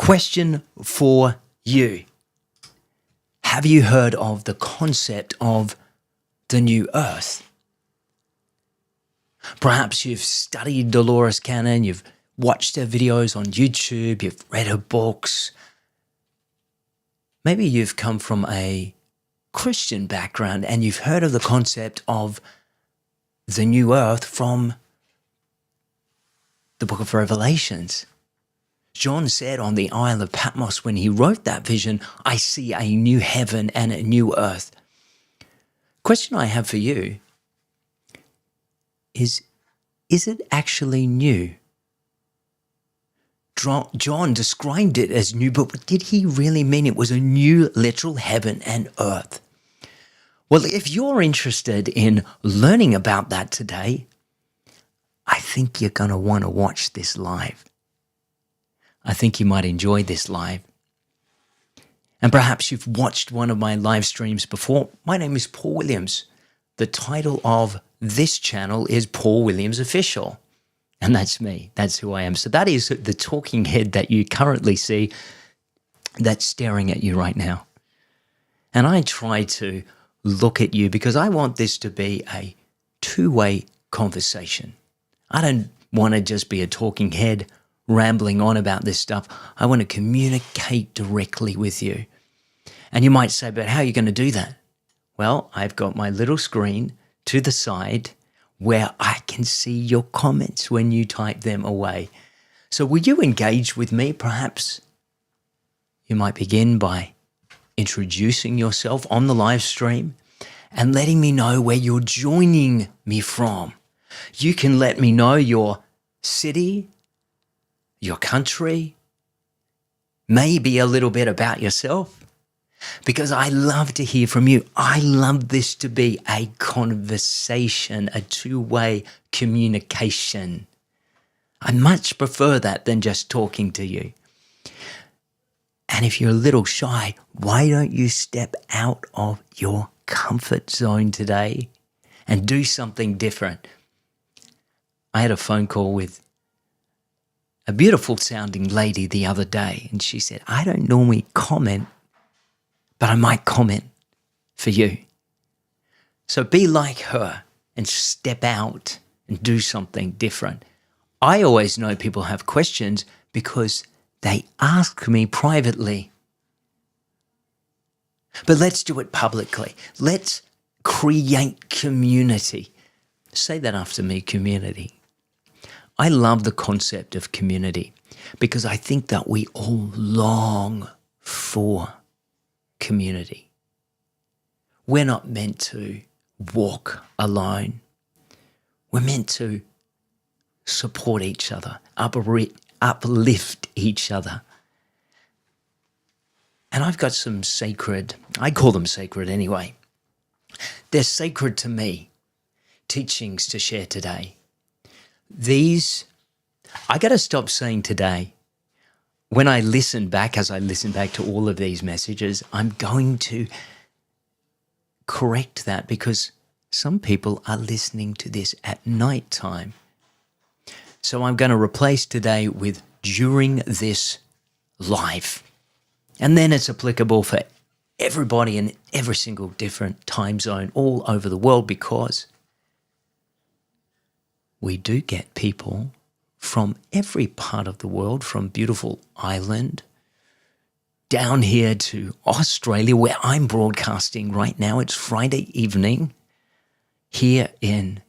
Question for you. Have you heard of the concept of the new earth? Perhaps you've studied Dolores Cannon, you've watched her videos on YouTube, you've read her books. Maybe you've come from a Christian background and you've heard of the concept of the new earth from the book of Revelations. John said on the Isle of Patmos when he wrote that vision, I see a new heaven and a new earth. Question I have for you is it actually new? John described it as new, but did he really mean it was a new literal heaven and earth? Well, if you're interested in learning about that today, I think you're going to want to watch this live. I think you might enjoy this live. And perhaps you've watched one of my live streams before. My name is Paul Williams. The title of this channel is Paul Williams Official. And that's me. That's who I am. So that is the talking head that you currently see that's staring at you right now. And I try to look at you because I want this to be a two-way conversation. I don't want to just be a talking head rambling on about this stuff. I want to communicate directly with you. And you might say, but how are you going to do that? Well, I've got my little screen to the side where I can see your comments when you type them away. So will you engage with me? Perhaps you might begin by introducing yourself on the live stream and letting me know where you're joining me from. You can let me know your city, your country, maybe a little bit about yourself, because I love to hear from you. I love this to be a conversation, a two-way communication. I much prefer that than just talking to you. And if you're a little shy, why don't you step out of your comfort zone today and do something different? I had a phone call with a beautiful sounding lady the other day, and she said, I don't normally comment, but I might comment for you. So be like her and step out and do something different. I always know people have questions because they ask me privately. But let's do it publicly. Let's create community. Say that after me, community. I love the concept of community because I think that we all long for community. We're not meant to walk alone. We're meant to support each other, uplift each other. And I've got some sacred, I call them sacred anyway. They're sacred to me, teachings to share today. These, I got to stop saying today. When I listen back, as I listen back to all of these messages, I'm going to correct that because some people are listening to this at night time. So I'm going to replace today with during this live. And then it's applicable for everybody in every single different time zone all over the world because we do get people from every part of the world, from beautiful Ireland down here to Australia, where I'm broadcasting right now. It's Friday evening here in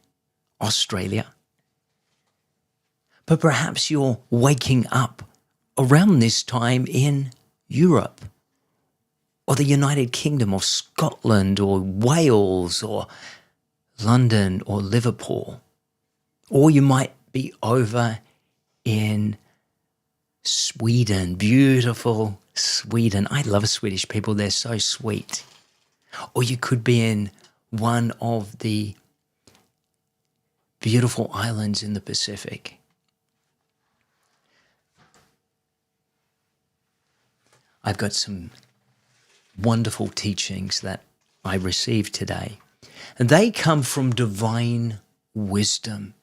Australia. But perhaps you're waking up around this time in Europe or the United Kingdom or Scotland or Wales or London or Liverpool. Or you might be over in Sweden, beautiful Sweden. I love Swedish people. They're so sweet. Or you could be in one of the beautiful islands in the Pacific. I've got some wonderful teachings that I received today, and they come from divine wisdom.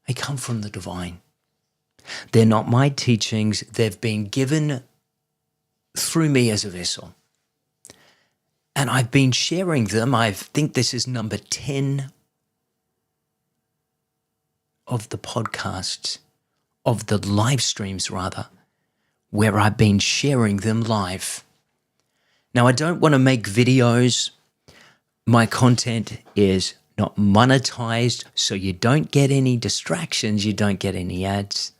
They come from the divine. They're not my teachings. They've been given through me as a vessel. And I've been sharing them. I think this is number 10 of the podcasts, of the live streams rather, where I've been sharing them live. Now, I don't want to make videos. My content is not monetized, so you don't get any distractions, you don't get any ads.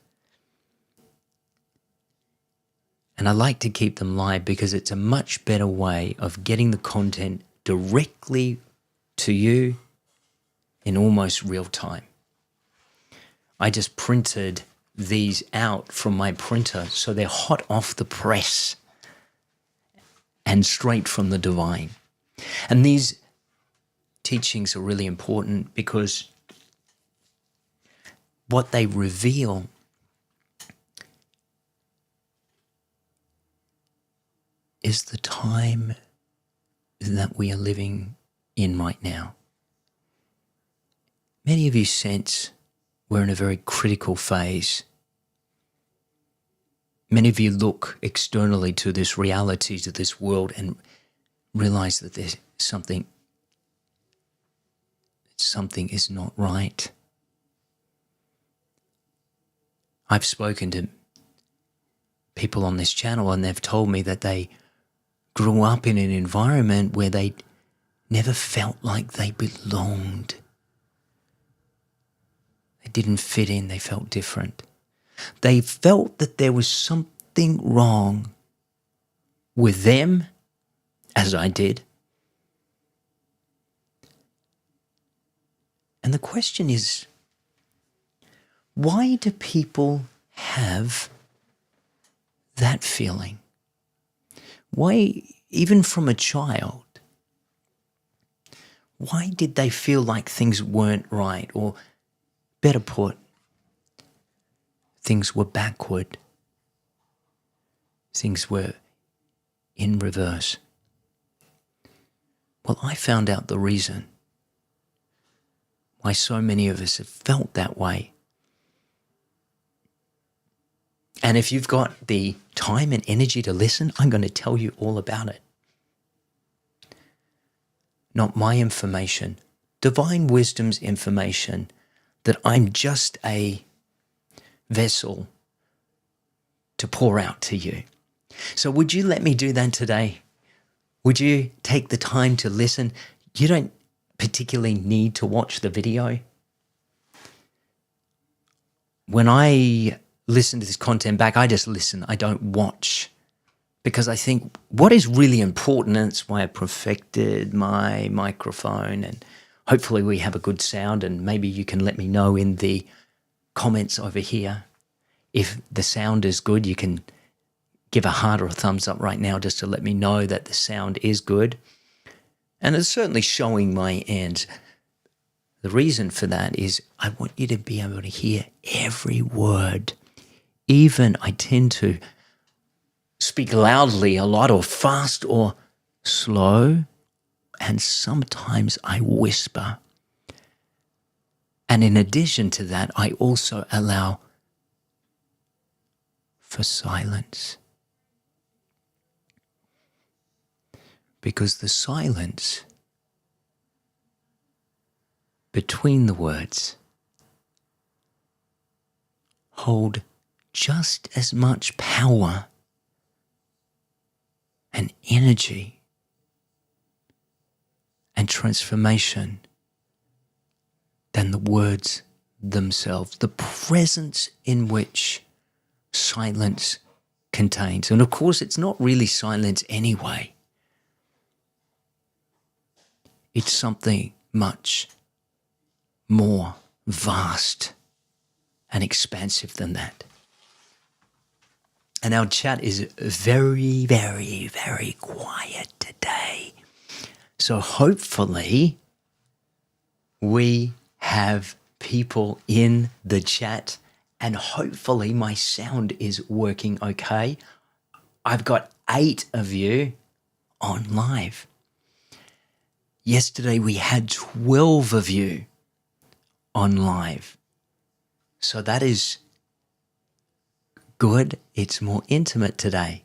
And I like to keep them live because it's a much better way of getting the content directly to you in almost real time. I just printed these out from my printer, so they're hot off the press and straight from the divine. And these teachings are really important because what they reveal is the time that we are living in right now. Many of you sense we're in a very critical phase. Many of you look externally to this reality, to this world, and realize that there's something is not right. I've spoken to people on this channel and they've told me that they grew up in an environment where they never felt like they belonged. They didn't fit in, they felt different. They felt that there was something wrong with them, as I did. And the question is, why do people have that feeling? Why, even from a child, why did they feel like things weren't right? Or better put, things were backward. Things were in reverse. Well, I found out the reason why so many of us have felt that way. And if you've got the time and energy to listen, I'm going to tell you all about it. Not my information, divine wisdom's information, that I'm just a vessel to pour out to you. So would you let me do that today? Would you take the time to listen? You don't particularly need to watch the video. When I listen to this content back, I just listen. I don't watch, because I think what is really important, and it's why I perfected my microphone, and hopefully we have a good sound, and maybe you can let me know in the comments over here if the sound is good. You can give a heart or a thumbs up right now just to let me know that the sound is good. And it's certainly showing my end. The reason for that is I want you to be able to hear every word. Even I tend to speak loudly a lot, or fast or slow, and sometimes I whisper. And in addition to that, I also allow for silence. Because the silence between the words hold just as much power and energy and transformation than the words themselves, the presence in which silence contains. And of course, it's not really silence anyway. It's something much more vast and expansive than that. And our chat is very, very, very quiet today. So hopefully we have people in the chat, and hopefully my sound is working okay. I've got 8 of you on live. Yesterday we had 12 of you on live. So that is Good, it's more intimate today.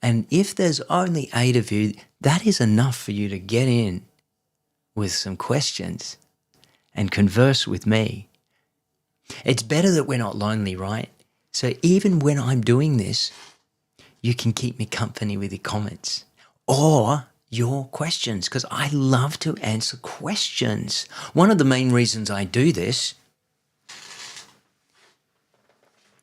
And if there's only 8 of you, that is enough for you to get in with some questions and converse with me. It's better that we're not lonely, right? So even when I'm doing this, you can keep me company with your comments or your questions, because I love to answer questions. One of the main reasons I do this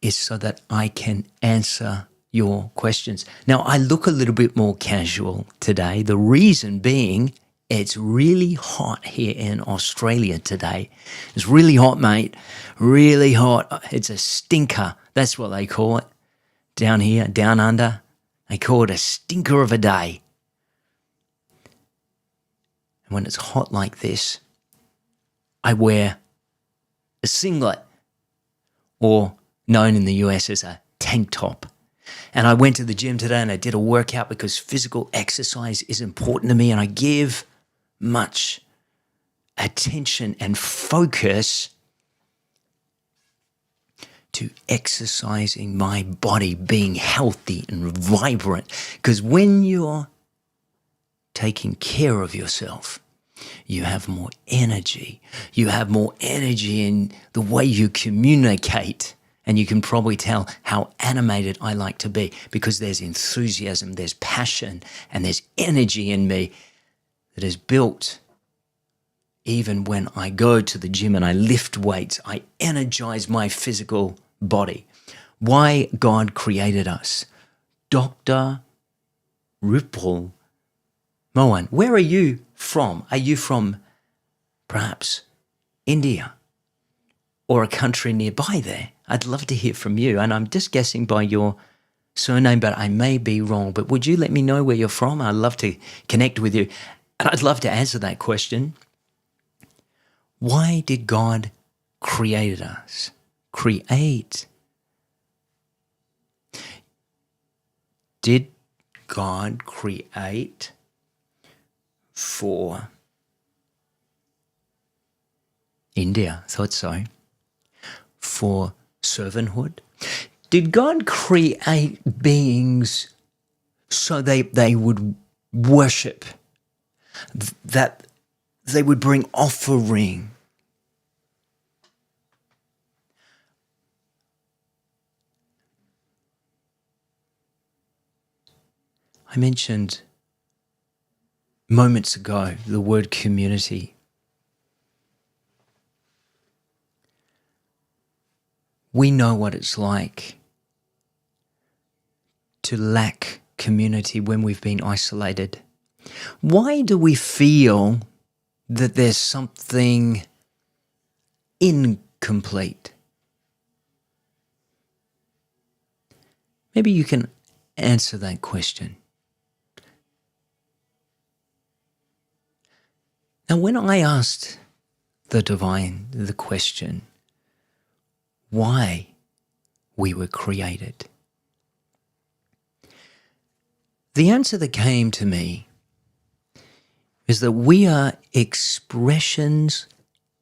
is so that I can answer your questions. Now, I look a little bit more casual today. The reason being, it's really hot here in Australia today. It's really hot, mate. Really hot. It's a stinker. That's what they call it. Down here, down under, they call it a stinker of a day. And when it's hot like this, I wear a singlet, or known in the US as a tank top. And I went to the gym today and I did a workout because physical exercise is important to me, and I give much attention and focus to exercising my body, being healthy and vibrant. Because when you're taking care of yourself, you have more energy. You have more energy in the way you communicate. And you can probably tell how animated I like to be, because there's enthusiasm, there's passion, and there's energy in me that is built. Even when I go to the gym and I lift weights, I energize my physical body. Why God created us. Dr. Ripple Mohan, where are you from? Are you from perhaps India or a country nearby there? I'd love to hear from you. And I'm just guessing by your surname, but I may be wrong. But would you let me know where you're from? I'd love to connect with you. And I'd love to answer that question. Why did God create us? Create. Did God create for India? Thought so. For servanthood? Did God create beings so they would worship, that they would bring offering? I mentioned moments ago the word community. We know what it's like to lack community when we've been isolated. Why do we feel that there's something incomplete? Maybe you can answer that question. Now, when I asked the divine the question, why we were created, the answer that came to me is that we are expressions,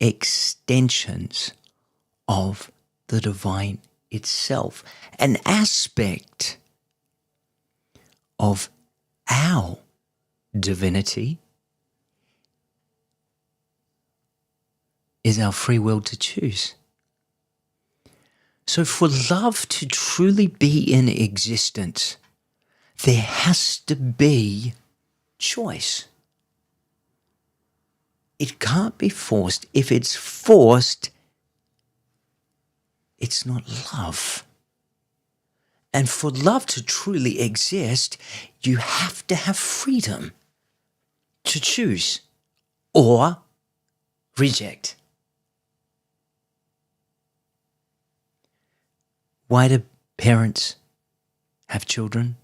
extensions of the divine itself, an aspect of our divinity is our free will to choose. So for love to truly be in existence, there has to be choice. It can't be forced. If it's forced, it's not love. And for love to truly exist, you have to have freedom to choose or reject. Why do parents have children?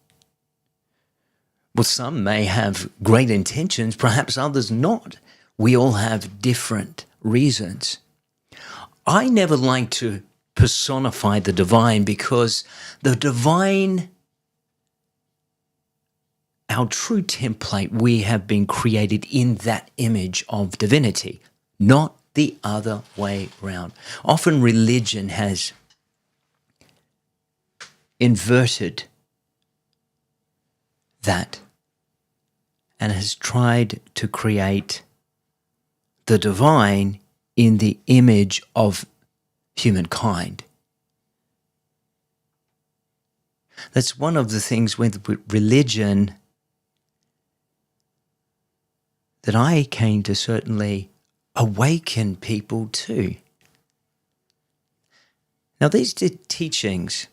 Well, some may have great intentions, perhaps others not. We all have different reasons. I never like to personify the divine, because the divine, our true template, we have been created in that image of divinity, not the other way round. Often religion has inverted that and has tried to create the divine in the image of humankind. That's one of the things with religion that I came to certainly awaken people to. Now, these teachings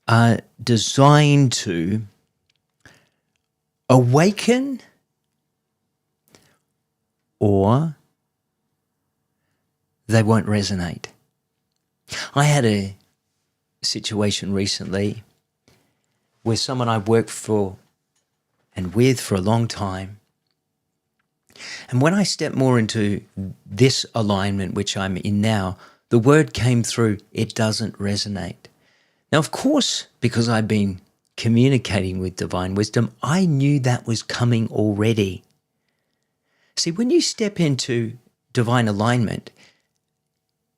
are designed to awaken or they won't resonate. I had a situation recently where someone I worked for and with for a long time, and when I stepped more into this alignment, which I'm in now, the word came through, it doesn't resonate. Now, of course, because I've been communicating with divine wisdom, I knew that was coming already. See, when you step into divine alignment,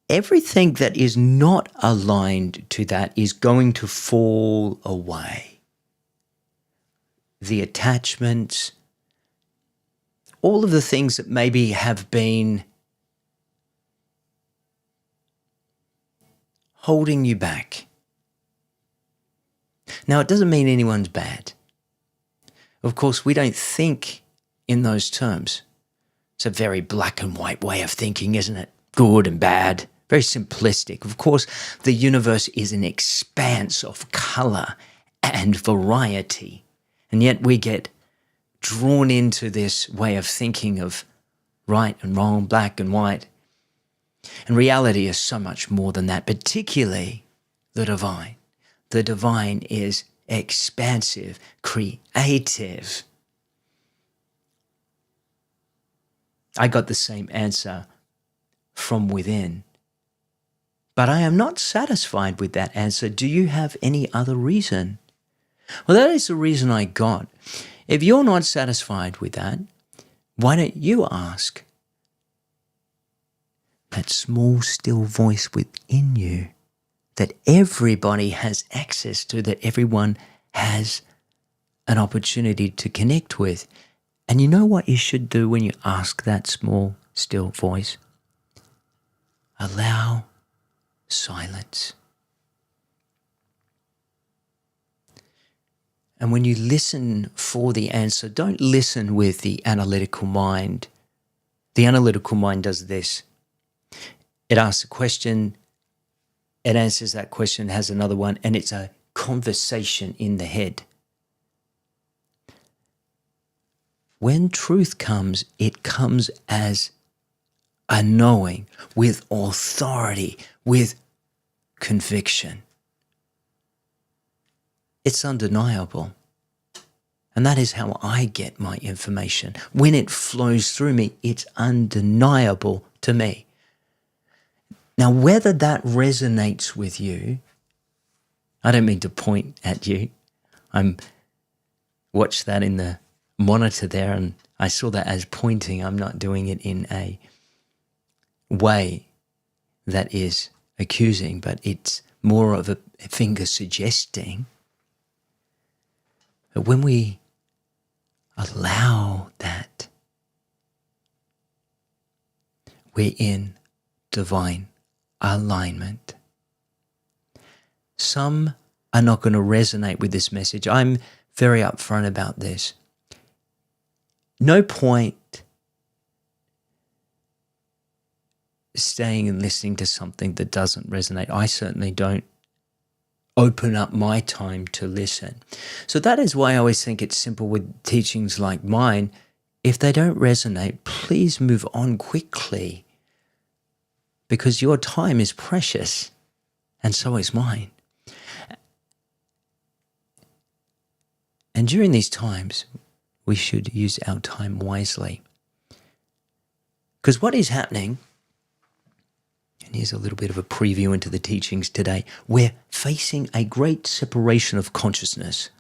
everything that is not aligned to that is going to fall away. The attachments, all of the things that maybe have been holding you back. Now, it doesn't mean anyone's bad. Of course, we don't think in those terms. It's a very black and white way of thinking, isn't it? Good and bad, very simplistic. Of course, the universe is an expanse of color and variety, and yet we get drawn into this way of thinking of right and wrong, black and white. And reality is so much more than that, particularly the divine. The divine is expansive, creative. I got the same answer from within, but I am not satisfied with that answer. Do you have any other reason? Well, that is the reason I got. If you're not satisfied with that, why don't you ask that small, still voice within you that everybody has access to, that everyone has an opportunity to connect with? And you know what you should do when you ask that small, still voice? Allow silence. And when you listen for the answer, don't listen with the analytical mind. The analytical mind does this. It asks a question, it answers that question, has another one, and it's a conversation in the head. When truth comes, it comes as a knowing, with authority, with conviction. It's undeniable. And that is how I get my information. When it flows through me, it's undeniable to me. Now, whether that resonates with you, I don't mean to point at you. Watched that in the monitor there, and I saw that as pointing. I'm not doing it in a way that is accusing, but it's more of a finger suggesting. But when we allow that, we're in divine alignment. Some are not going to resonate with this message. I'm very upfront about this. No point staying and listening to something that doesn't resonate. I certainly don't open up my time to listen. So that is why I always think it's simple with teachings like mine. If they don't resonate, please move on quickly, because your time is precious and so is mine. And during these times, we should use our time wisely. Because what is happening, and here's a little bit of a preview into the teachings today, we're facing a great separation of consciousness.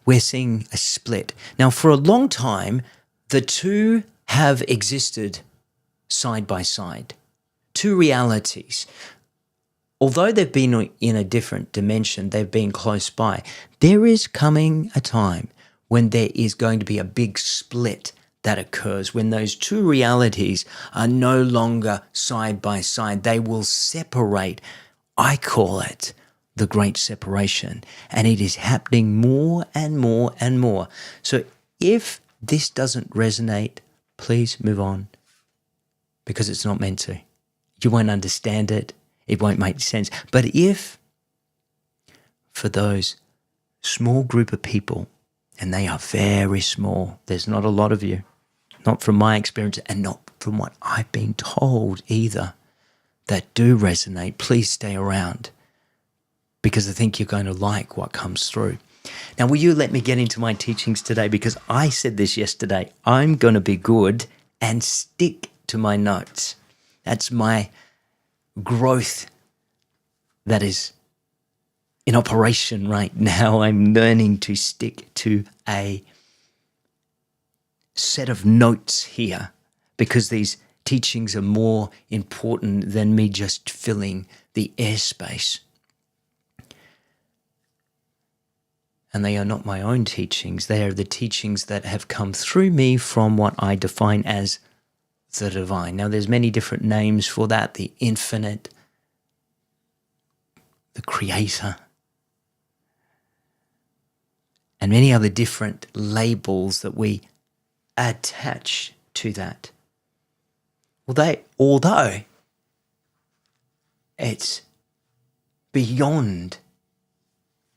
We're seeing a split. Now, for a long time, the two have existed side by side. Two realities. although they've been in a different dimension, they've been close by, there is coming a time when there is going to be a big split that occurs, when those two realities are no longer side by side. They will separate. I call it the great separation, and it is happening more and more and more. So if this doesn't resonate, please move on, because it's not meant to. You won't understand it. It won't make sense. But if, for those small group of people, and they are very small, there's not a lot of you, not from my experience and not from what I've been told either, that do resonate, please stay around, because I think you're going to like what comes through. Now, will you let me get into my teachings today? Because I said this yesterday, I'm going to be good and stick to my notes. That's my growth that is in operation right now. I'm learning to stick to a set of notes here, because these teachings are more important than me just filling the airspace. And they are not my own teachings. They are the teachings that have come through me from what I define as the divine. Now, there's many different names for that: the infinite, the creator, and many other different labels that we attach to that. Although it's beyond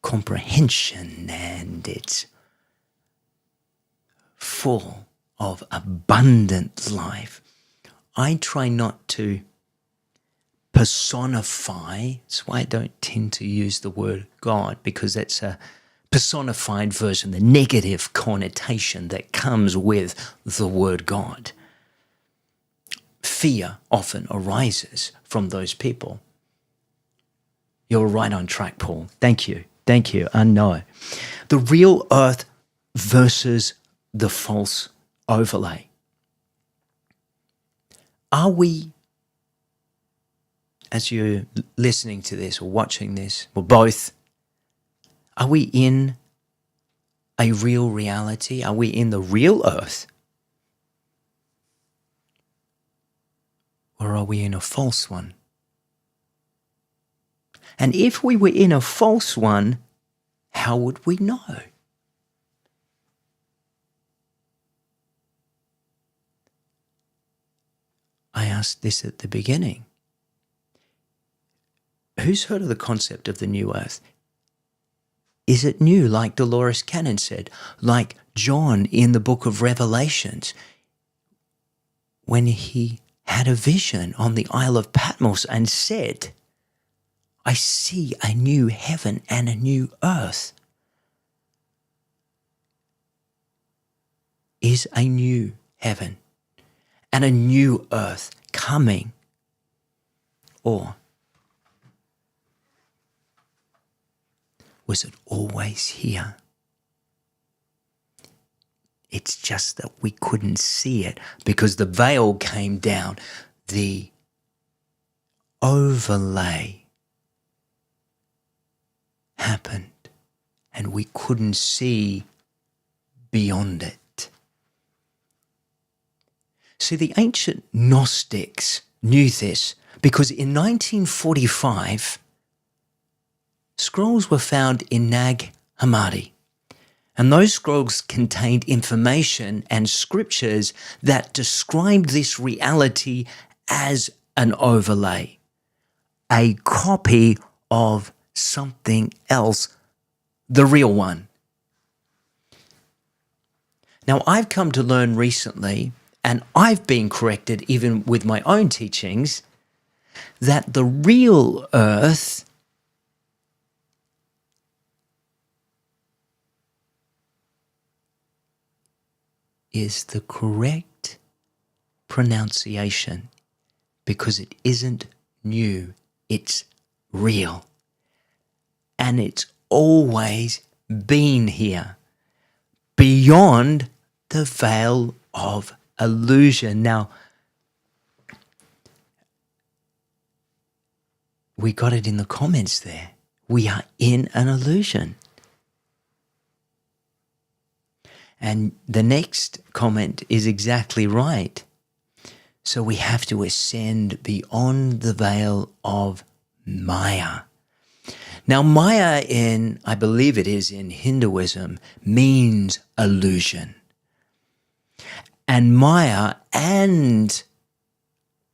comprehension and it's full of abundant life, I try not to personify. That's why I don't tend to use the word God, because that's a personified version, the negative connotation that comes with the word God. Fear often arises from those people. You're right on track, Paul. Thank you. Thank you. I know. The real earth versus the false overlay. Are we, as you're listening to this or watching this, or both, are we in a real reality? Are we in the real earth? Or are we in a false one? And if we were in a false one, how would we know? I asked this at the beginning. Who's heard of the concept of the new earth? Is it new, like Dolores Cannon said, like John in the book of Revelations, when he had a vision on the Isle of Patmos and said, I see a new heaven and a new earth. Is a new heaven and a new earth coming? Or was it always here? It's just that we couldn't see it because the veil came down, the overlay happened, and we couldn't see beyond it. See, the ancient Gnostics knew this because in 1945, scrolls were found in Nag Hammadi. And those scrolls contained information and scriptures that described this reality as an overlay, a copy of something else, the real one. Now, I've come to learn recently, and I've been corrected even with my own teachings, that the real earth is the correct pronunciation, because it isn't new, it's real. And it's always been here, beyond the veil of illusion. Now, we got it in the comments there. We are in an illusion. And the next comment is exactly right. So we have to ascend beyond the veil of Maya. Now, Maya I believe it is in Hinduism, means illusion. And Maya and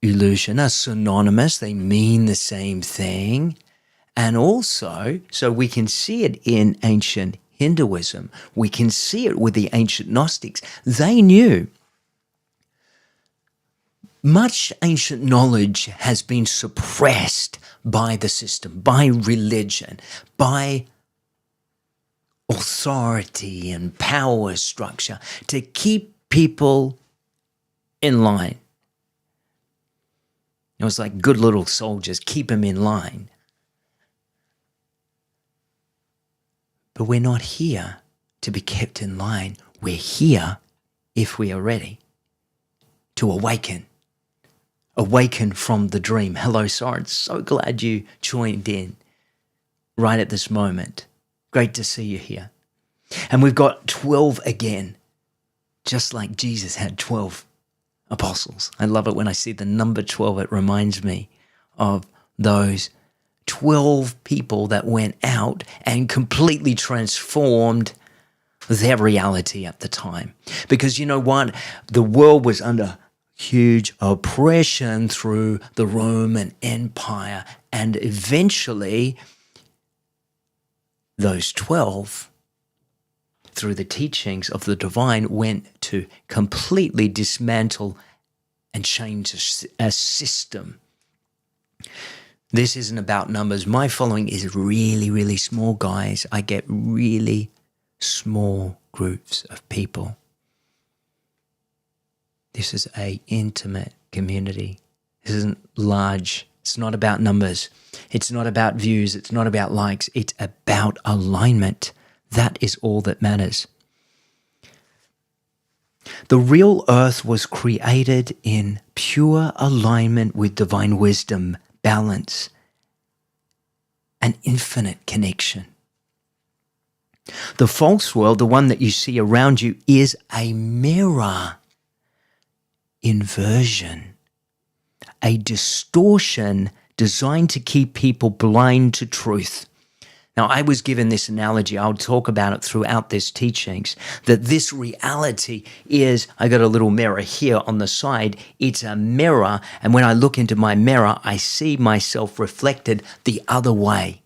illusion are synonymous. They mean the same thing. And also, so we can see it in ancient Hinduism. We can see it with the ancient Gnostics. They knew much ancient knowledge has been suppressed by the system, by religion, by authority and power structure to keep people in line. It was like good little soldiers, keep them in line. But we're not here to be kept in line. We're here, if we are ready, to awaken. Awaken from the dream. Hello, Soren. So glad you joined in right at this moment. Great to see you here. And we've got 12 again, just like Jesus had 12 apostles. I love it when I see the number 12. It reminds me of those 12 people that went out and completely transformed their reality at the time. Because you know what? The world was under huge oppression through the Roman Empire, and eventually those 12, through the teachings of the divine, went to completely dismantle and change a system. This isn't about numbers. My following is really, really small, guys. I get really small groups of people. This is an intimate community. This isn't large. It's not about numbers. It's not about views. It's not about likes. It's about alignment. That is all that matters. The real earth was created in pure alignment with divine wisdom, balance, and infinite connection. The false world, the one that you see around you, is a mirror. Inversion, a distortion designed to keep people blind to truth. Now, I was given this analogy, I'll talk about it throughout this teachings, that this reality is, I got a little mirror here on the side, it's a mirror, and when I look into my mirror, I see myself reflected the other way.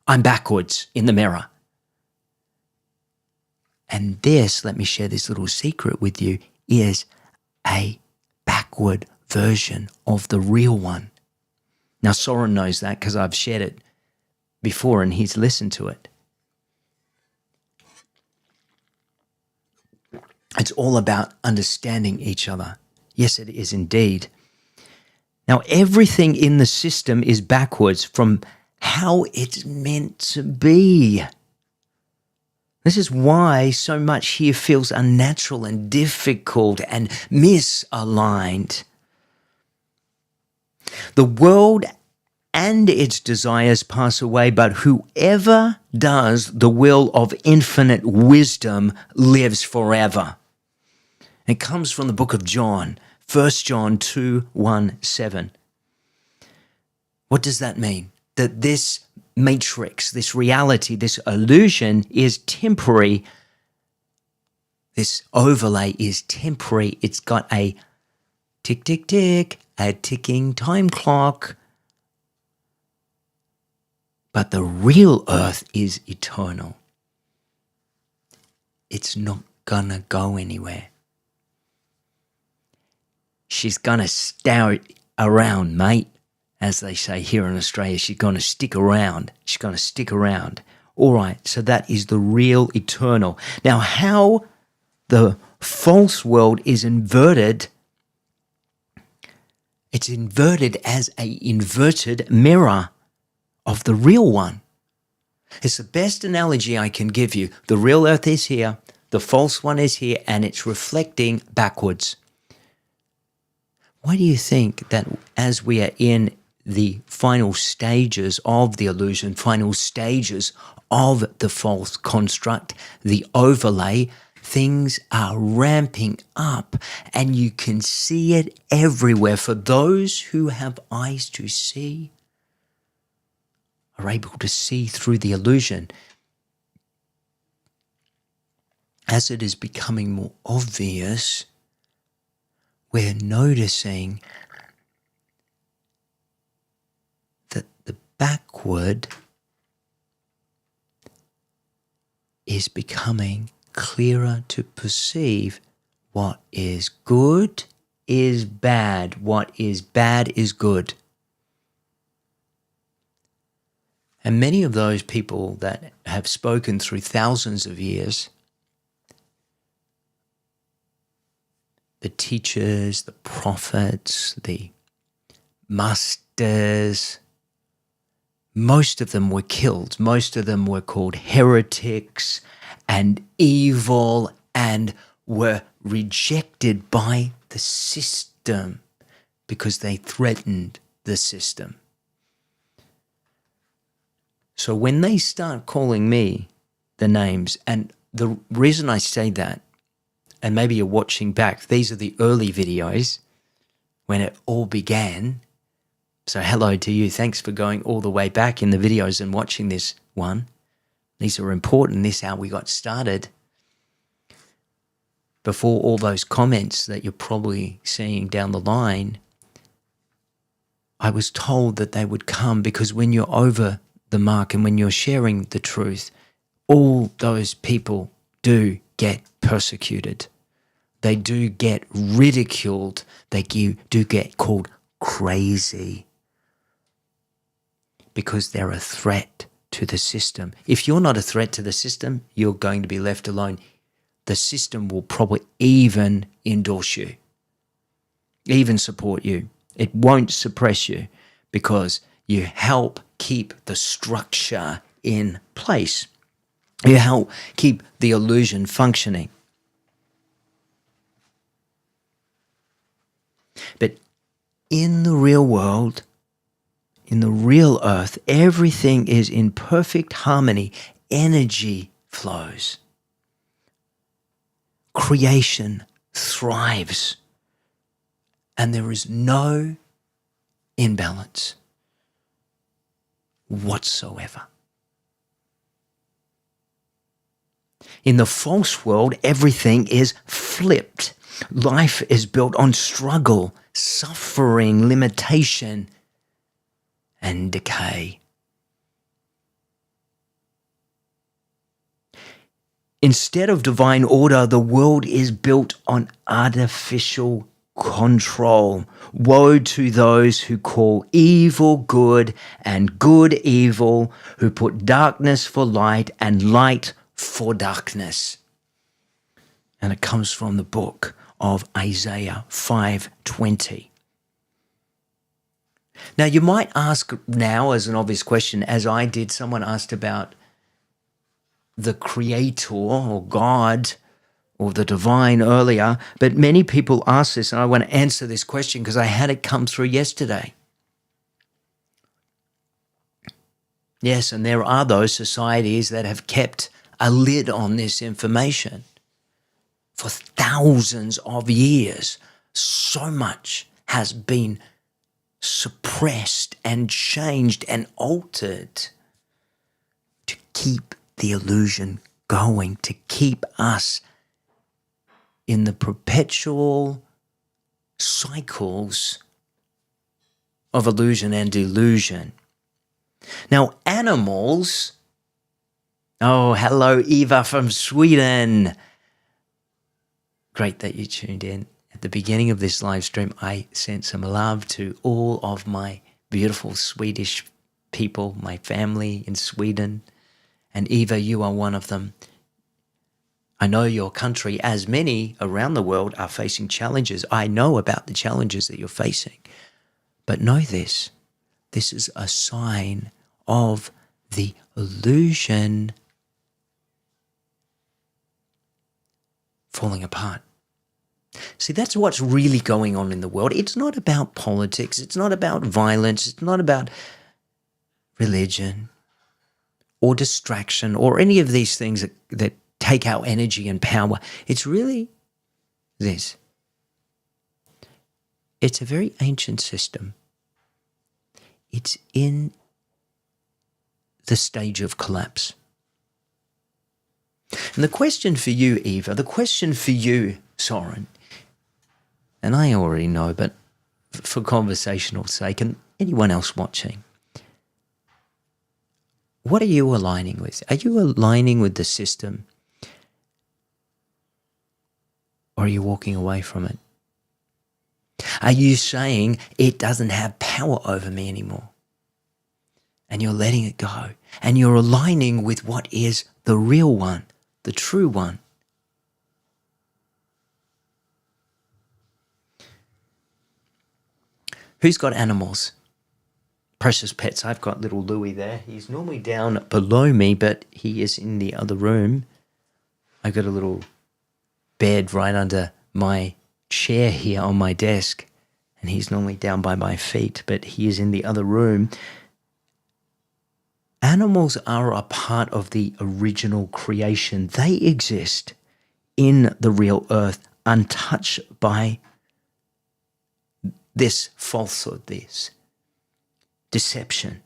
I'm backwards in the mirror. And this, let me share this little secret with you, is a backward version of the real one. Now, Soren knows that because I've shared it before and he's listened to it. It's all about understanding each other. Yes, it is indeed. Now, everything in the system is backwards from how it's meant to be. This is why so much here feels unnatural and difficult and misaligned. The world and its desires pass away, but whoever does the will of infinite wisdom lives forever. It comes from the book of John, 1 John 2:1-7. What does that mean? That this matrix, this reality, this illusion is temporary. This overlay is temporary. It's got a tick, tick, tick, a ticking time clock. But the real earth is eternal. It's not gonna go anywhere. She's gonna stay around, mate. As they say here in Australia, she's going to stick around. She's going to stick around. All right, so that is the real eternal. Now, how the false world is inverted, it's inverted as an inverted mirror of the real one. It's the best analogy I can give you. The real earth is here, the false one is here, and it's reflecting backwards. Why do you think that as we are in the final stages of the illusion, final stages of the false construct, the overlay, things are ramping up and you can see it everywhere. For those who have eyes to see, are able to see through the illusion. As it is becoming more obvious, we're noticing that the backward is becoming clearer to perceive. What is good is bad. What is bad is good. And many of those people that have spoken through thousands of years, the teachers, the prophets, the masters, most of them were killed. Most of them were called heretics and evil and were rejected by the system because they threatened the system. So when they start calling me the names, and the reason I say that, and maybe you're watching back, these are the early videos when it all began. So hello to you. Thanks for going all the way back in the videos and watching this one. These are important. This is how we got started. Before all those comments that you're probably seeing down the line, I was told that they would come because when you're over the mark and when you're sharing the truth, all those people do get persecuted. They do get ridiculed. They do get called crazy because they're a threat to the system. If you're not a threat to the system, you're going to be left alone. The system will probably even endorse you, even support you. It won't suppress you because you help keep the structure in place. You help keep the illusion functioning. But in the real world, in the real earth, everything is in perfect harmony. Energy flows. Creation thrives. And there is no imbalance whatsoever. In the false world, everything is flipped. Life is built on struggle, suffering, limitation, and decay. Instead of divine order, the world is built on artificial control. Woe to those who call evil good and good evil, who put darkness for light and light for darkness. And it comes from the book of Isaiah 5:20. Now you might ask now as an obvious question, as I did, someone asked about the Creator or God or the divine earlier, but many people ask this, and I want to answer this question because I had it come through yesterday. Yes, and there are those societies that have kept a lid on this information for thousands of years. So much has been suppressed and changed and altered to keep the illusion going, to keep us in the perpetual cycles of illusion and delusion. Now, animals, oh, hello, Eva from Sweden. Great that you tuned in. At the beginning of this live stream, I sent some love to all of my beautiful Swedish people, my family in Sweden. And Eva, you are one of them. I know your country, as many around the world, are facing challenges. I know about the challenges that you're facing. But know this is a sign of the illusion falling apart. See, that's what's really going on in the world. It's not about politics. It's not about violence. It's not about religion or distraction or any of these things that take our energy and power. It's really this. It's a very ancient system. It's in the stage of collapse. And the question for you, Eva, the question for you, Soren, and I already know, but for conversational sake, and anyone else watching, what are you aligning with? Are you aligning with the system? Or are you walking away from it? Are you saying it doesn't have power over me anymore? And you're letting it go. And you're aligning with what is the real one, the true one. Who's got animals? Precious pets. I've got little Louie there. He's normally down below me, but he is in the other room. I've got a little bed right under my chair here on my desk, and he's normally down by my feet, but he is in the other room. Animals are a part of the original creation. They exist in the real earth, untouched by this falsehood, this deception.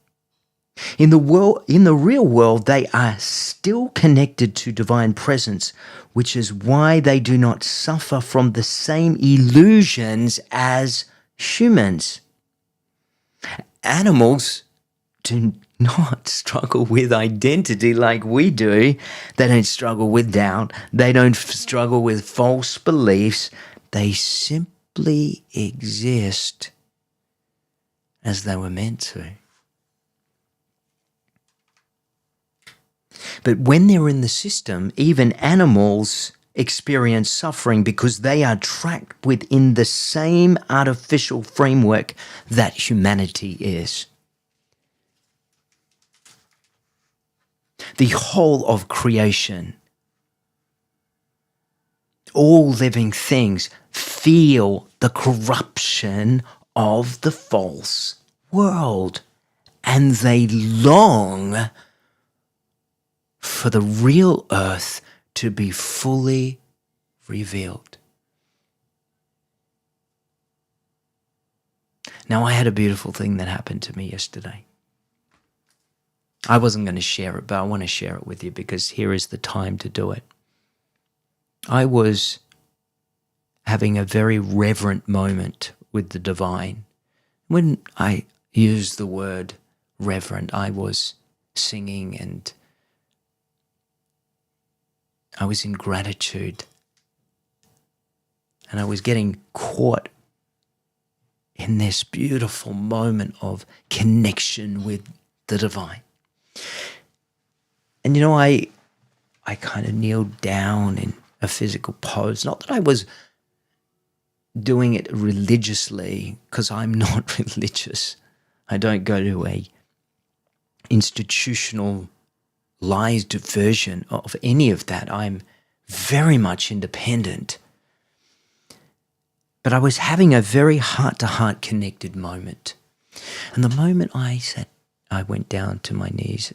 In the real world, they are still connected to divine presence, which is why they do not suffer from the same illusions as humans. Animals do not struggle with identity like we do. They don't struggle with doubt. They don't struggle with false beliefs. They simply exist as they were meant to. But when they're in the system, even animals experience suffering because they are trapped within the same artificial framework that humanity is. The whole of creation, all living things feel the corruption of the false world, and they long for the real earth to be fully revealed. Now, I had a beautiful thing that happened to me yesterday. I wasn't going to share it, but I want to share it with you because here is the time to do it. I was having a very reverent moment with the divine. When I use the word reverent, I was singing and I was in gratitude, and I was getting caught in this beautiful moment of connection with the divine. And I kind of kneeled down in a physical pose. Not that I was doing it religiously, because I'm not religious. I don't go to a institutionalized version of any of that. I'm very much independent. But I was having a very heart-to-heart connected moment. And the moment I went down to my knees,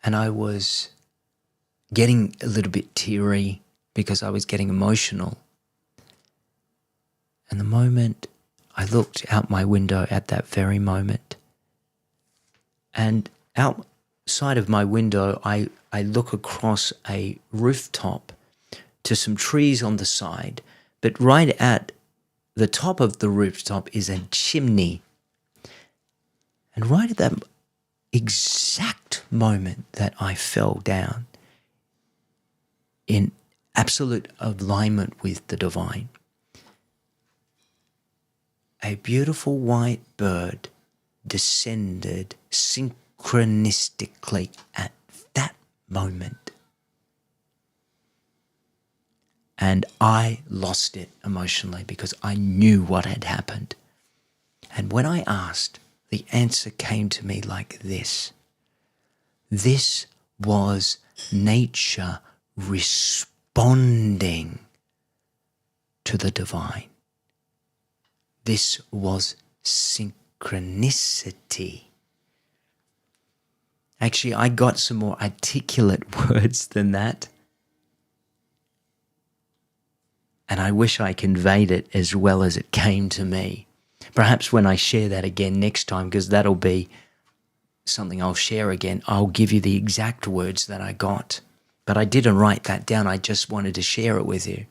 and I was getting a little bit teary because I was getting emotional. And the moment I looked out my window at that very moment, and outside of my window, I look across a rooftop to some trees on the side, but right at the top of the rooftop is a chimney. And right at that exact moment that I fell down in absolute alignment with the divine, a beautiful white bird descended synchronistically at that moment. And I lost it emotionally because I knew what had happened. And when I asked, the answer came to me like this. This was nature responding responding to the divine. This was synchronicity. Actually, I got some more articulate words than that. And I wish I conveyed it as well as it came to me. Perhaps when I share that again next time, because that'll be something I'll share again, I'll give you the exact words that I got. But I didn't write that down. I just wanted to share it with you.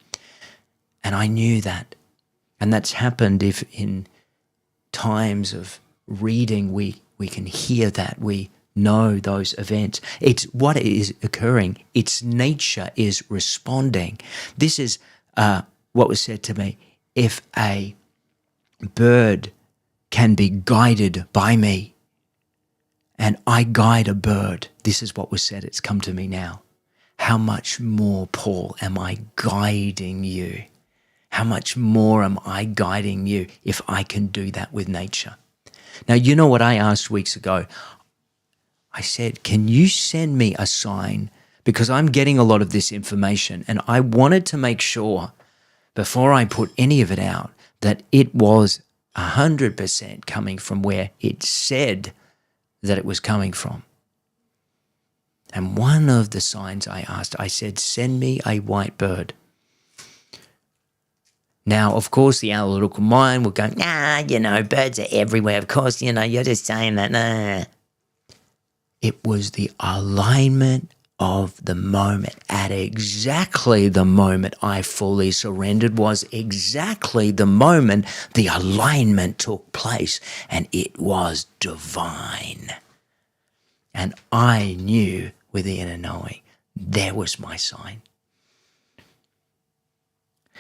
And I knew that. And that's happened if in times of reading we can hear that, we know those events. It's what is occurring. Its nature is responding. This is what was said to me. If a bird can be guided by me and I guide a bird, this is what was said. It's come to me now. How much more, Paul, am I guiding you? How much more am I guiding you if I can do that with nature? Now, you know what I asked weeks ago? I said, can you send me a sign? Because I'm getting a lot of this information and I wanted to make sure before I put any of it out that it was 100% coming from where it said that it was coming from. And one of the signs I asked, I said, send me a white bird. Now, of course, the analytical mind will go, birds are everywhere. Of course, you're just saying that. Nah. It was the alignment of the moment. At exactly the moment I fully surrendered was exactly the moment the alignment took place, and it was divine. And I knew with the inner knowing, there was my sign.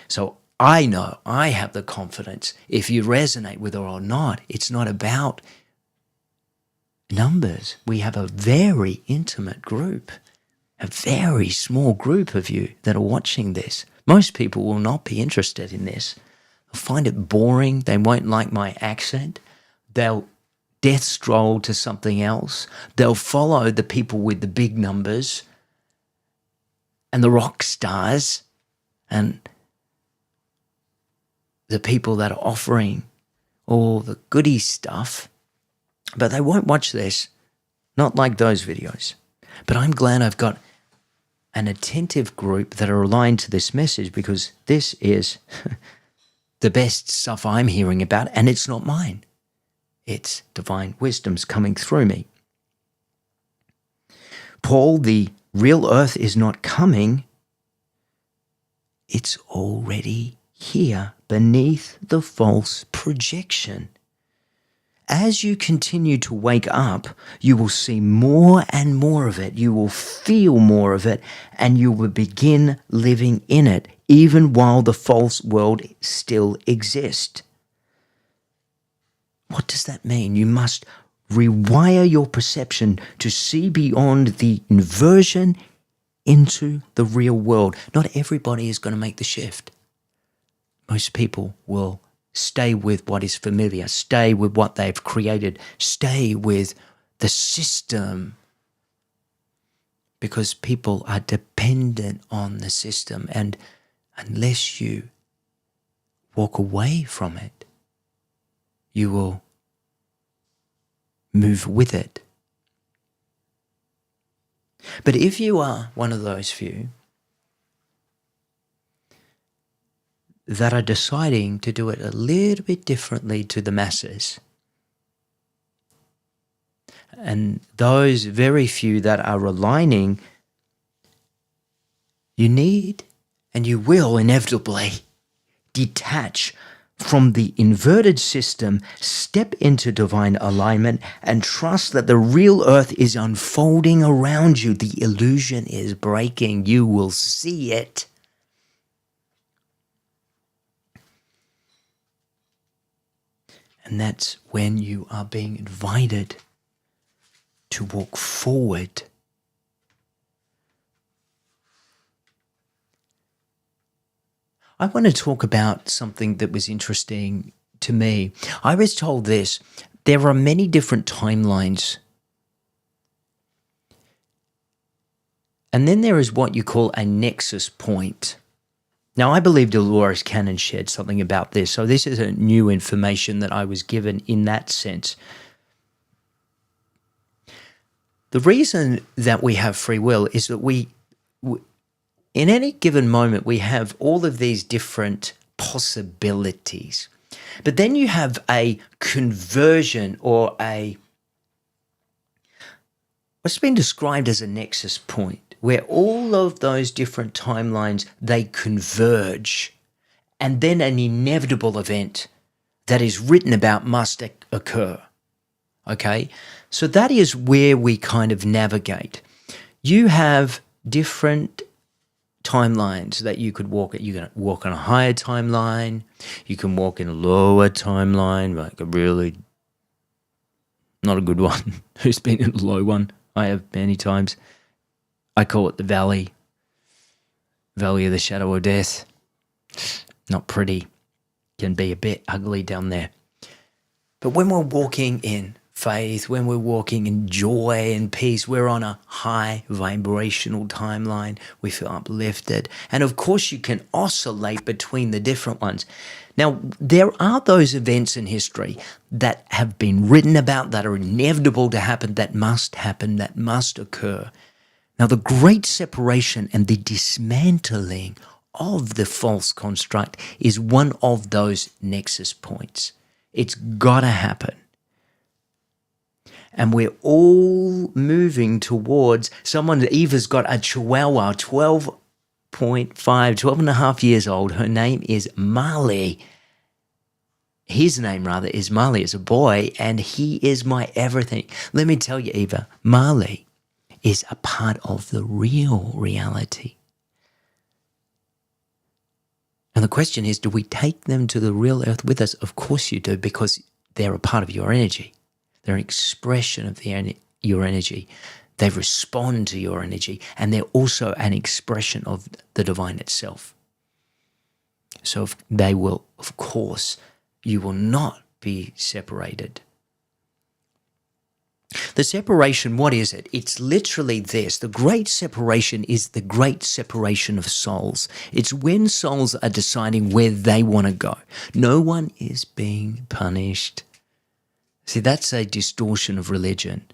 So I know, I have the confidence, if you resonate with it or not, it's not about numbers. We have a very intimate group, a very small group of you that are watching this. Most people will not be interested in this. They'll find it boring. They won't like my accent. They'll death stroll to something else. They'll follow the people with the big numbers and the rock stars and the people that are offering all the goody stuff. But they won't watch this, not like those videos. But I'm glad I've got an attentive group that are aligned to this message, because this is the best stuff I'm hearing about, and it's not mine. It's divine wisdom's coming through me. Paul, the real earth is not coming. It's already here beneath the false projection. As you continue to wake up, you will see more and more of it. You will feel more of it, and you will begin living in it, even while the false world still exists. What does that mean? You must rewire your perception to see beyond the inversion into the real world. Not everybody is going to make the shift. Most people will stay with what is familiar, stay with what they've created, stay with the system, because people are dependent on the system, and unless you walk away from it, you will move with it. But if you are one of those few that are deciding to do it a little bit differently to the masses, and those very few that are aligning, you need and you will inevitably detach from the inverted system, step into divine alignment, and trust that the real earth is unfolding around you. The illusion is breaking. You will see it. And that's when you are being invited to walk forward. I want to talk about something that was interesting to me. I was told this: there are many different timelines And then there is what you call a nexus point. Now, I believe Dolores Cannon shared something about this, so this is a new information that I was given in that sense. The reason that we have free will is that we in any given moment, we have all of these different possibilities. But then you have a conversion or what's been described as a nexus point, where all of those different timelines, they converge, and then an inevitable event that is written about must occur. Okay? So that is where we kind of navigate. You have different timelines that you could walk at. You can walk on a higher timeline. You can walk in a lower timeline, like a really not a good one. Who's been in a low one? I have many times. I call it the valley of the shadow of death. Not pretty. Can be a bit ugly down there. But when we're walking in faith, when we're walking in joy and peace, we're on a high vibrational timeline. We feel uplifted. And of course, you can oscillate between the different ones. Now, there are those events in history that have been written about, that are inevitable to happen, that must occur. Now, the great separation and the dismantling of the false construct is one of those nexus points. It's got to happen. And we're all moving towards Eva's got a chihuahua, 12 and a half years old. Her name is Marley. His name, rather, is Marley. Is a boy, and he is my everything. Let me tell you, Eva, Marley is a part of the real reality. And the question is, do we take them to the real earth with us? Of course you do, because they're a part of your energy. They're an expression of your energy. They respond to your energy, and they're also an expression of the divine itself. So they will, of course, you will not be separated. The separation, what is it? It's literally this. The great separation is the great separation of souls. It's when souls are deciding where they want to go. No one is being punished. See, that's a distortion of religion.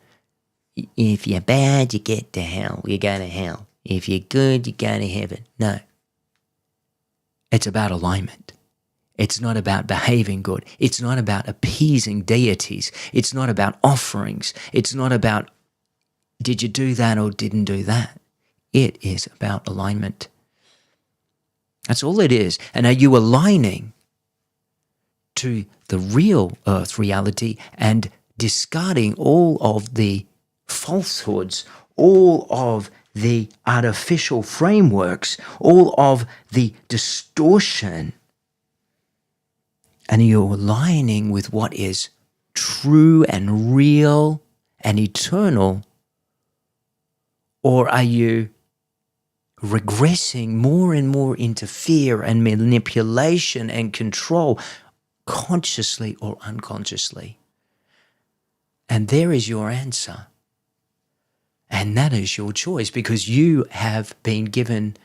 If you're bad, you get to hell. You go to hell. If you're good, you go to heaven. No. It's about alignment. It's not about behaving good. It's not about appeasing deities. It's not about offerings. It's not about did you do that or didn't do that. It is about alignment. That's all it is. And are you aligning to the real earth reality and discarding all of the falsehoods, all of the artificial frameworks, all of the distortion? And are you aligning with what is true and real and eternal? Or are you regressing more and more into fear and manipulation and control, consciously or unconsciously? And there is your answer. And that is your choice, because you have been given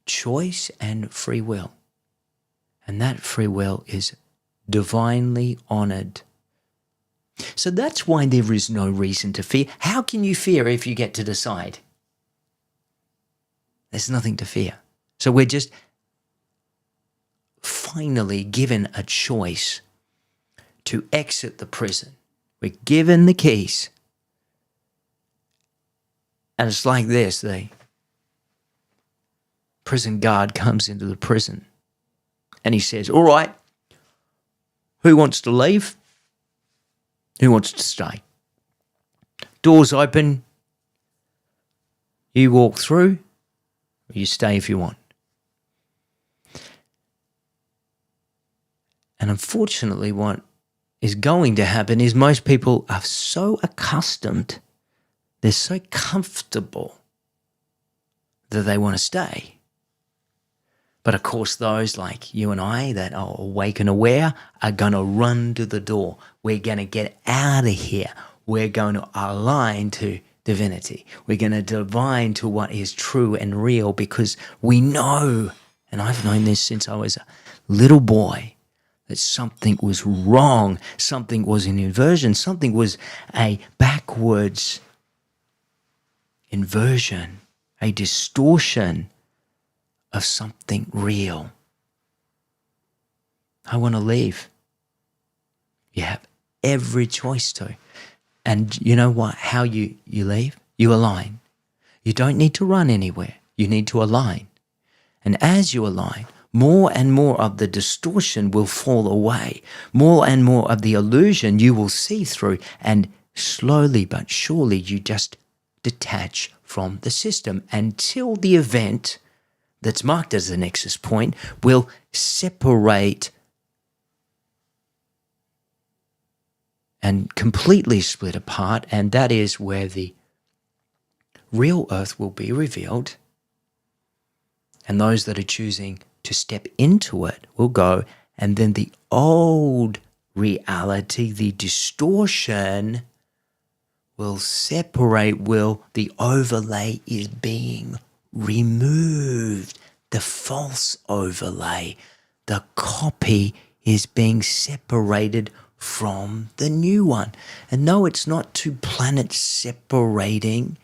choice and free will. And that free will is divinely honored. So that's why there is no reason to fear. How can you fear if you get to decide? There's nothing to fear. So we're just finally given a choice to exit the prison. We're given the keys. And it's like this, the prison guard comes into the prison and he says, all right, who wants to leave? Who wants to stay? Doors open. You walk through, or you stay if you want. And unfortunately, what is going to happen is most people are so accustomed, they're so comfortable that they want to stay. But of course, those like you and I that are awake and aware are going to run to the door. We're going to get out of here. We're going to align to divinity. We're going to divine to what is true and real, because we know, and I've known this since I was a little boy, that something was wrong, something was an inversion, something was a backwards inversion, a distortion of something real. I want to leave. You have every choice to. And you know what? How you leave? You align. You don't need to run anywhere. You need to align. And as you align, more and more of the distortion will fall away. More and more of the illusion you will see through. And slowly but surely you just detach from the system until the event that's marked as the nexus point will separate and completely split apart. And that is where the real earth will be revealed. And those that are choosing to step into it will go, and then the old reality, the distortion, will separate, the overlay is being removed. The false overlay, the copy is being separated from the new one. And no, it's not two planets separating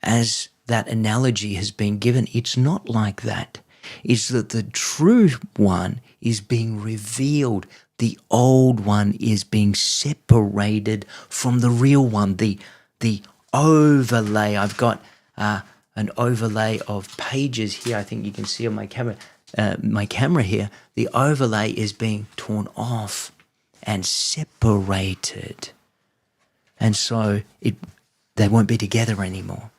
as that analogy has been given. It's not like that. It's that the true one is being revealed. The old one is being separated from the real one. The overlay. I've got an overlay of pages here. I think you can see on my camera here. The overlay is being torn off and separated. And so they won't be together anymore.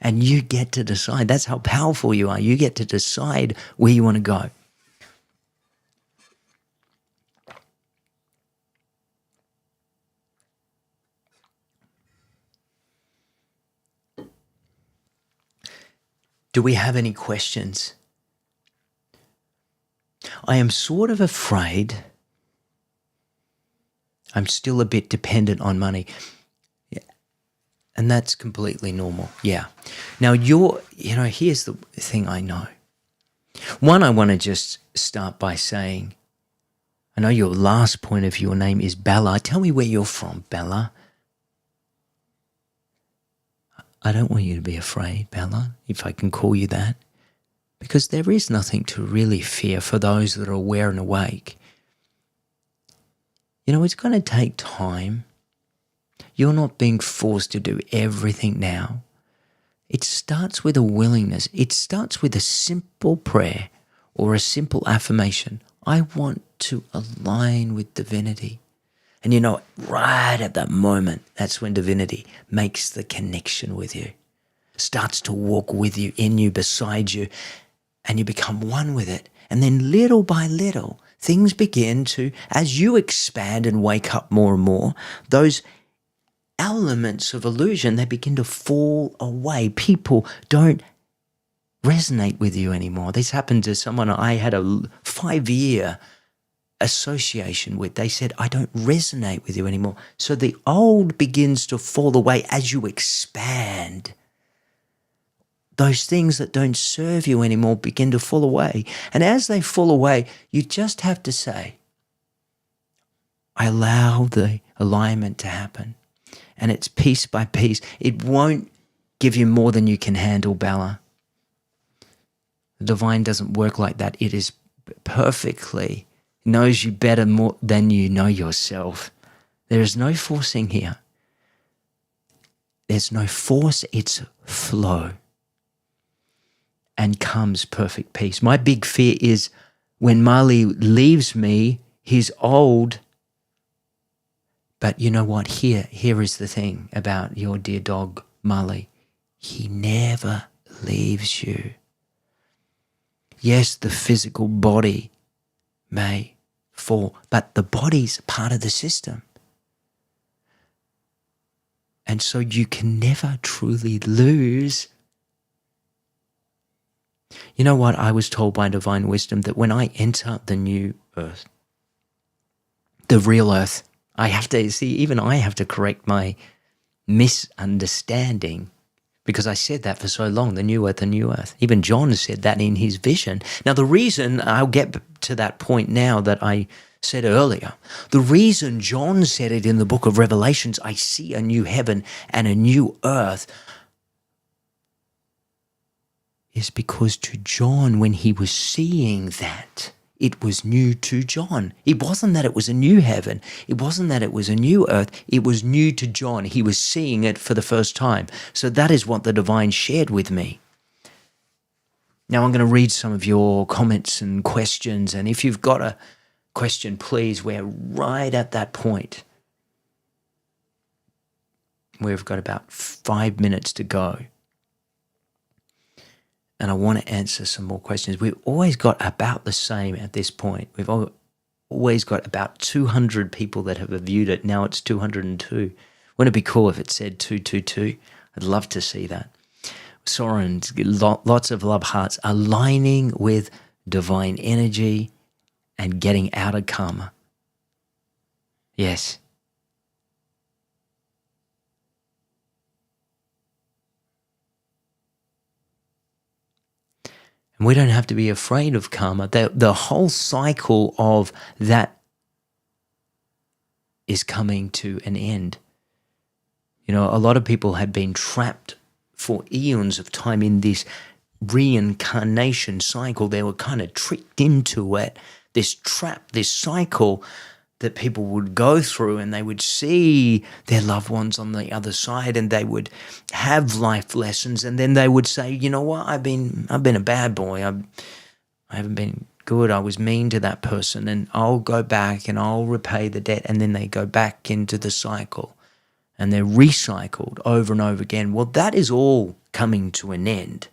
And you get to decide. That's how powerful you are. You get to decide where you want to go. Do we have any questions? I am sort of afraid. I'm still a bit dependent on money. And that's completely normal. Yeah. Now here's the thing I know. One, I want to just start by saying, I know your last point of your name is Bella. Tell me where you're from, Bella. I don't want you to be afraid, Bella, if I can call you that, because there is nothing to really fear for those that are aware and awake. It's going to take time. You're not being forced to do everything now. It starts with a willingness. It starts with a simple prayer or a simple affirmation. I want to align with divinity. And right at that moment, that's when divinity makes the connection with you, starts to walk with you, in you, beside you, and you become one with it. And then little by little, things begin to, as you expand and wake up more and more, those elements of illusion, they begin to fall away. People don't resonate with you anymore. This happened to someone I had a 5-year association with. They said, I don't resonate with you anymore. So the old begins to fall away as you expand. Those things that don't serve you anymore begin to fall away. And as they fall away, you just have to say, I allow the alignment to happen. And it's piece by piece. It won't give you more than you can handle, Bella. The divine doesn't work like that. It is perfectly, knows you better more than you know yourself. There is no forcing here. There's no force, it's flow. And comes perfect peace. My big fear is when Marley leaves me, he's old. But you know what? Here is the thing about your dear dog, Marley. He never leaves you. Yes, the physical body may fall, but the body's part of the system. And so you can never truly lose. You know what? I was told by divine wisdom that when I enter the new earth, the real earth, I have to correct my misunderstanding, because I said that for so long, the new earth, the new earth. Even John said that in his vision. Now, the reason, I'll get to that point now that I said earlier, the reason John said it in the book of Revelations, I see a new heaven and a new earth, is because to John, when he was seeing that, it was new to John. It wasn't that it was a new heaven. It wasn't that it was a new earth. It was new to John. He was seeing it for the first time. So that is what the divine shared with me. Now I'm going to read some of your comments and questions. And if you've got a question, please, we're right at that point. We've got about 5 minutes to go. And I want to answer some more questions. We've always got about the same at this point. We've always got about 200 people that have viewed it. Now it's 202. Wouldn't it be cool if it said 222? I'd love to see that. Soren, lots of love hearts. Aligning with divine energy and getting out of karma. Yes. And we don't have to be afraid of karma. The whole cycle of that is coming to an end. You know, a lot of people had been trapped for eons of time in this reincarnation cycle. They were kind of tricked into it, this trap, this cycle that people would go through, and they would see their loved ones on the other side, and they would have life lessons, and then they would say, you know what, I've been a bad boy. I haven't been good. I was mean to that person, and I'll go back and I'll repay the debt. And then they go back into the cycle, and they're recycled over and over again. Well, that is all coming to an end.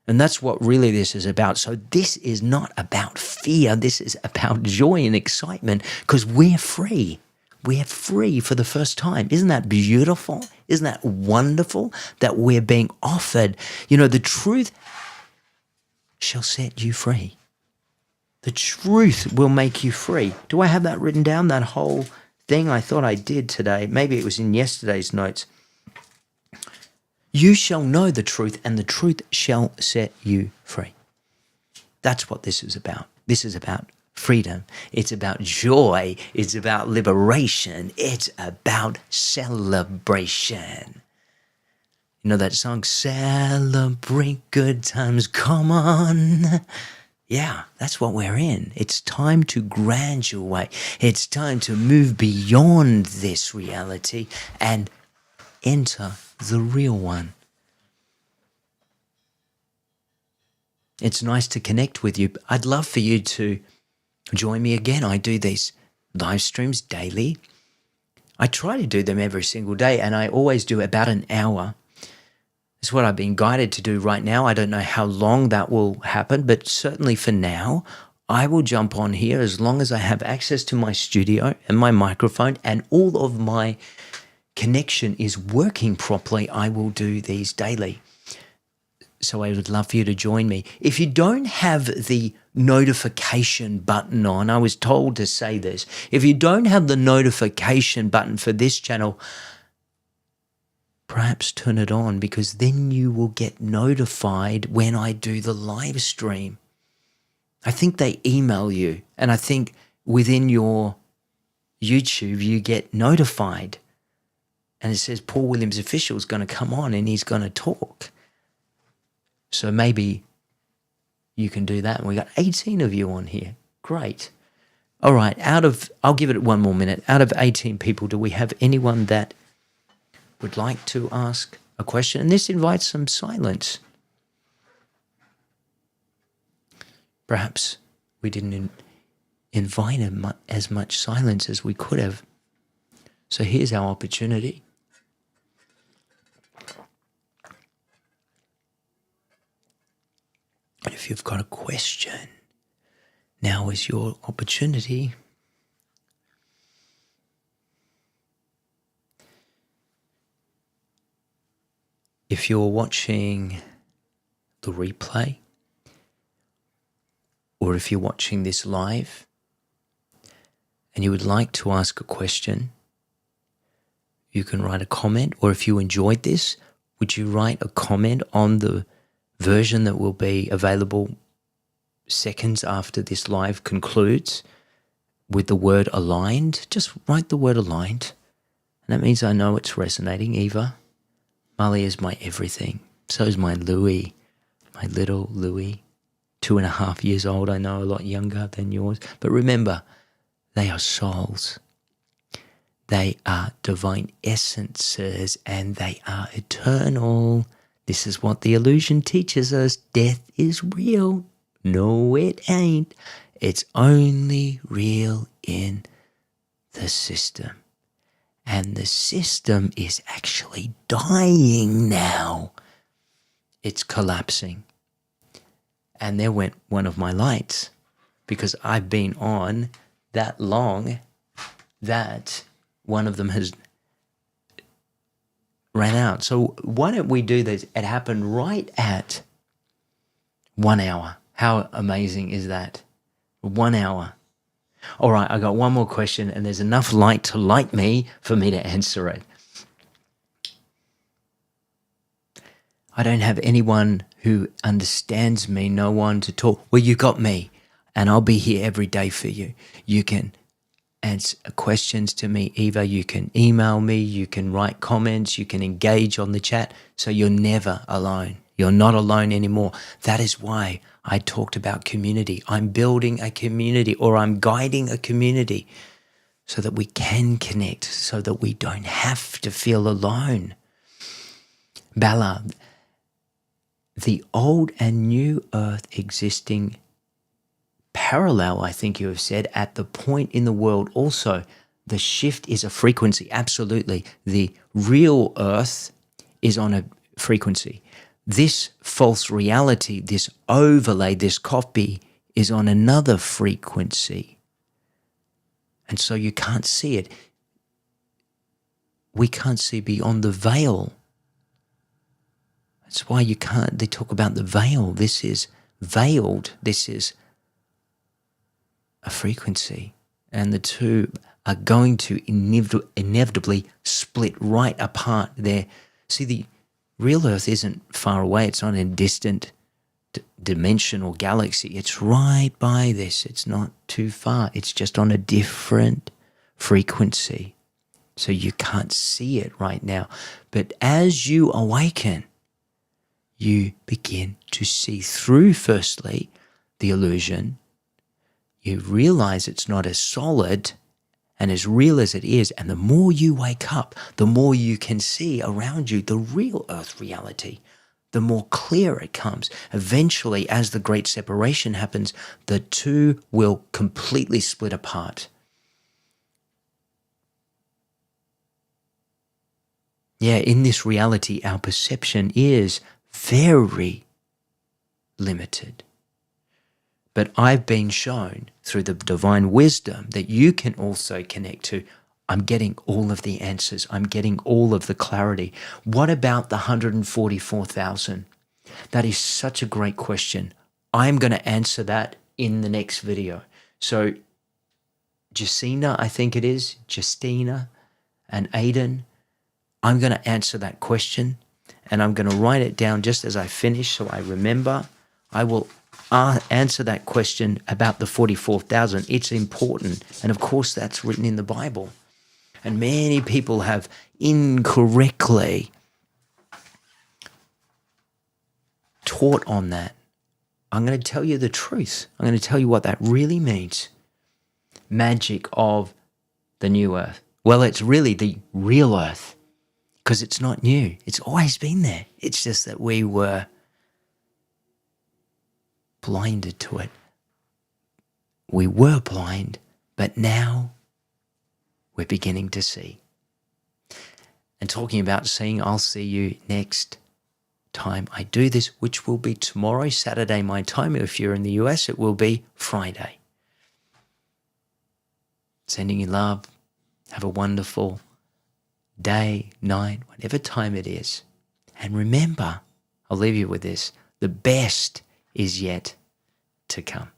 And that's what really this is about. So this is not about fear. This is about joy and excitement, because we're free. We're free for the first time. Isn't that beautiful? Isn't that wonderful that we're being offered? You know, the truth shall set you free. The truth will make you free. Do I have that written down, that whole thing? I thought I did today. Maybe it was in yesterday's notes. You shall know the truth, and the truth shall set you free. That's what this is about. This is about freedom. It's about joy. It's about liberation. It's about celebration. You know that song, Celebrate Good Times, come on. Yeah, that's what we're in. It's time to graduate. It's time to move beyond this reality and enter the real one. It's nice to connect with you. I'd love for you to join me again. I do these live streams daily. I try to do them every single day, and I always do about an hour. It's what I've been guided to do right now. I don't know how long that will happen, but certainly for now, I will jump on here as long as I have access to my studio and my microphone and all of my connection is working properly. I will do these daily. So I would love for you to join me. If you don't have the notification button on, I was told to say this. If you don't have the notification button for this channel, perhaps turn it on, because then you will get notified when I do the live stream. I think they email you, and I think within your YouTube you get notified. And it says Paul Williams Official is going to come on and he's going to talk. So maybe you can do that. And we got 18 of you on here. Great. All right. I'll give it 1 more minute. Out of 18 people, do we have anyone that would like to ask a question? And this invites some silence. Perhaps we didn't invite as much silence as we could have. So here's our opportunity. If you've got a question, now is your opportunity. If you're watching the replay, or if you're watching this live and you would like to ask a question, you can write a comment, or if you enjoyed this, would you write a comment on the version that will be available seconds after this live concludes with the word aligned? Just write the word aligned. And that means I know it's resonating. Eva, Molly is my everything. So is my Louie, my little Louie, 2.5 years old. I know, a lot younger than yours. But remember, they are souls. They are divine essences, and they are eternal. This is what the illusion teaches us. Death is real. No, it ain't. It's only real in the system. And the system is actually dying now. It's collapsing. And there went one of my lights, because I've been on that long that one of them has ran out. So why don't we do this? It happened right at 1 hour. How amazing is that? 1 hour. All right, I got one more question, and there's enough light to light me for me to answer it. I don't have anyone who understands me, no one to talk. Well, you got me, and I'll be here every day for you. You can answer questions to me, Eva. You can email me. You can write comments. You can engage on the chat. So you're never alone. You're not alone anymore. That is why I talked about community. I'm building a community, or I'm guiding a community, so that we can connect, so that we don't have to feel alone. Bella, the old and new earth existing parallel, I think you have said, at the point in the world also. The shift is a frequency, absolutely. The real earth is on a frequency. This false reality, this overlay, this copy is on another frequency. And so you can't see it. We can't see beyond the veil. That's why you can't, they talk about the veil. This is veiled. This is a frequency. And the two are going to inevitably split right apart there. See, the real Earth isn't far away. It's not in a distant dimension or galaxy. It's right by this. It's not too far. It's just on a different frequency. So you can't see it right now. But as you awaken, you begin to see through, firstly, the illusion. You realize it's not as solid and as real as it is. And the more you wake up, the more you can see around you the real earth reality, the more clear it comes. Eventually, as the great separation happens, the two will completely split apart. Yeah, in this reality, our perception is very limited. But I've been shown through the divine wisdom that you can also connect to. I'm getting all of the answers. I'm getting all of the clarity. What about the 144,000? That is such a great question. I'm going to answer that in the next video. So Justina, I think it is, Justina and Aiden, I'm going to answer that question, and I'm going to write it down just as I finish so I remember. I will answer that question about the 44,000. It's important. And of course, that's written in the Bible. And many people have incorrectly taught on that. I'm going to tell you the truth. I'm going to tell you what that really means. Magic of the new earth. Well, it's really the real earth, because it's not new. It's always been there. It's just that we were blinded to it. We were blind, but now we're beginning to see. And talking about seeing, I'll see you next time I do this, which will be tomorrow, Saturday, my time. If you're in the US, it will be Friday. Sending you love. Have a wonderful day, night, whatever time it is. And remember, I'll leave you with this, the best is yet to come.